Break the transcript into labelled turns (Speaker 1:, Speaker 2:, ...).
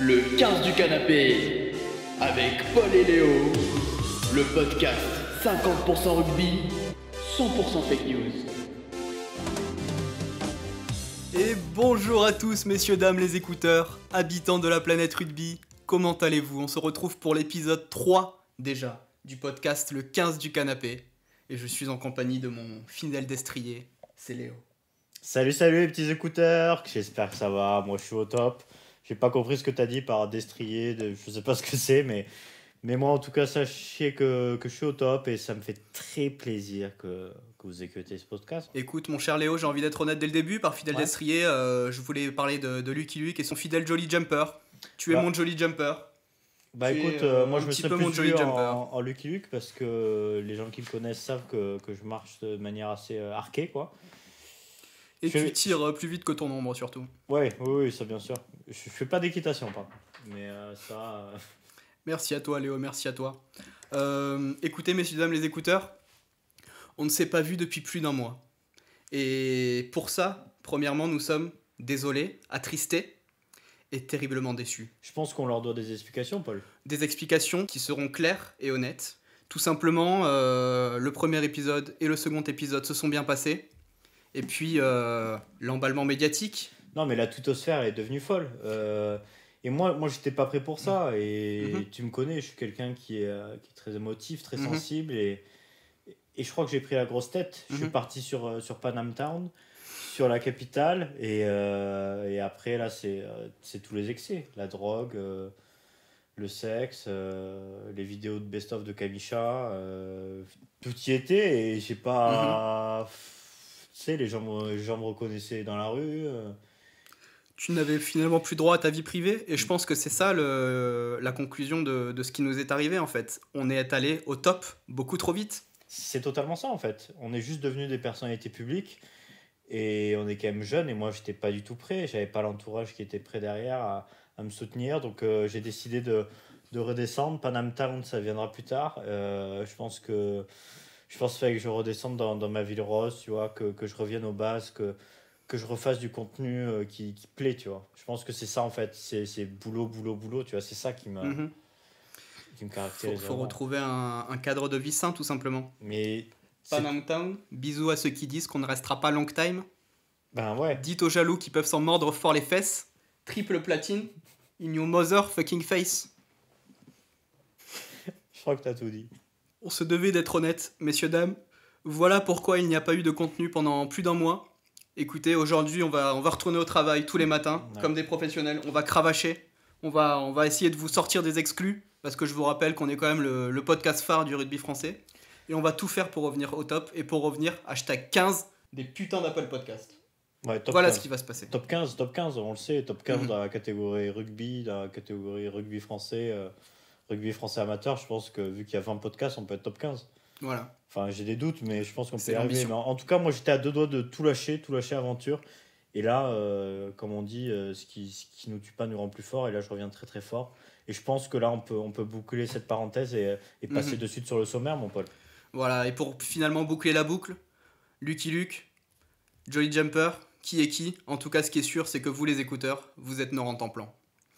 Speaker 1: Le 15 du canapé avec Paul et Léo, le podcast 50% rugby, 100% fake news.
Speaker 2: Et bonjour à tous messieurs dames les écouteurs, habitants de la planète rugby, comment allez-vous? On se retrouve pour l'épisode 3 déjà du podcast Le 15 du canapé. Et je suis en compagnie de mon fidèle destrier, c'est Léo.
Speaker 3: Salut les petits écouteurs, j'espère que ça va, moi je suis au top. J'ai pas compris ce que t'as dit par destrier, je sais pas ce que c'est, mais moi en tout cas sachez que je suis au top et ça me fait très plaisir que vous écoutez ce podcast.
Speaker 2: Écoute mon cher Léo, j'ai envie d'être honnête dès le début, par fidèle destrier, je voulais parler de Lucky Luke et son fidèle Jolly Jumper. Tu es mon Jolly Jumper.
Speaker 3: Bah écoute, moi je me serais plus vu en Lucky Luke parce que les gens qui me connaissent savent que je marche de manière assez arquée quoi.
Speaker 2: Et tu tires plus vite que ton ombre surtout.
Speaker 3: Oui, ça bien sûr. Je fais pas d'équitation, pardon. Mais ça...
Speaker 2: Merci à toi Léo, merci à toi. Écoutez messieurs dames les écouteurs, on ne s'est pas vu depuis plus d'un mois. Et pour ça, premièrement, nous sommes désolés, attristés et terriblement déçus.
Speaker 3: Je pense qu'on leur doit des explications, Paul.
Speaker 2: Des explications qui seront claires et honnêtes. Tout simplement, le premier épisode et le second épisode se sont bien passés. Et puis, l'emballement médiatique.
Speaker 3: Non, mais la twittosphère est devenue folle. Et moi, j'étais pas prêt pour ça. Et tu me connais, je suis quelqu'un qui est très émotif, très sensible. Et je crois que j'ai pris la grosse tête. Je suis parti sur Panam Town, sur la capitale. Et après, là, c'est tous les excès. La drogue, le sexe, les vidéos de best-of de Kamisha. Tout y était. Et j'ai pas... Tu sais, les gens me reconnaissaient dans la rue.
Speaker 2: Tu n'avais finalement plus droit à ta vie privée. Et je pense que c'est ça la conclusion de ce qui nous est arrivé, en fait. On est allé au top beaucoup trop vite.
Speaker 3: C'est totalement ça, en fait. On est juste devenus des personnalités publiques. Et on est quand même jeunes. Et moi, j'étais pas du tout prêt. J'avais pas l'entourage qui était prêt derrière à me soutenir. Donc, j'ai décidé de redescendre. Panam Town, ça viendra plus tard. Je pense que je redescende dans ma ville rose, tu vois, que je revienne aux bases, que je refasse du contenu qui plaît, tu vois. Je pense que c'est ça, en fait. C'est boulot, tu vois. C'est ça qui me caractérise.
Speaker 2: Faut retrouver un cadre de vie sain, tout simplement.
Speaker 3: Mais
Speaker 2: Panam Town, bisous à ceux qui disent qu'on ne restera pas long time.
Speaker 3: Ben ouais.
Speaker 2: Dites aux jaloux qui peuvent s'en mordre fort les fesses. Triple platine, in your motherfucking face.
Speaker 3: Je crois que t'as tout dit.
Speaker 2: On se devait d'être honnête, messieurs, dames. Voilà pourquoi il n'y a pas eu de contenu pendant plus d'un mois. Écoutez, aujourd'hui, on va retourner au travail tous les matins, comme des professionnels. On va cravacher. On va essayer de vous sortir des exclus, parce que je vous rappelle qu'on est quand même le podcast phare du rugby français. Et on va tout faire pour revenir au top et pour revenir #15 des putains d'Apple Podcast.
Speaker 3: Ouais,
Speaker 2: voilà
Speaker 3: 15.
Speaker 2: Ce qui va se passer.
Speaker 3: Top 15, on le sait. Top 15 dans la catégorie rugby, dans la catégorie rugby français amateur. Je pense que vu qu'il y a 20 podcasts, on peut être top 15.
Speaker 2: Voilà.
Speaker 3: Enfin, j'ai des doutes, mais je pense qu'on peut y arriver. Mais en tout cas, moi, j'étais à deux doigts de tout lâcher aventure. Et là, comme on dit, ce qui nous tue pas nous rend plus fort. Et là, je reviens très très fort. Et je pense que là, on peut boucler cette parenthèse et passer de suite sur le sommaire, mon Paul.
Speaker 2: Voilà, et pour finalement boucler la boucle, Lucky Luke, Jolly Jumper, qui est qui? En tout cas, ce qui est sûr, c'est que vous, les écouteurs, vous êtes nos rentes en plan.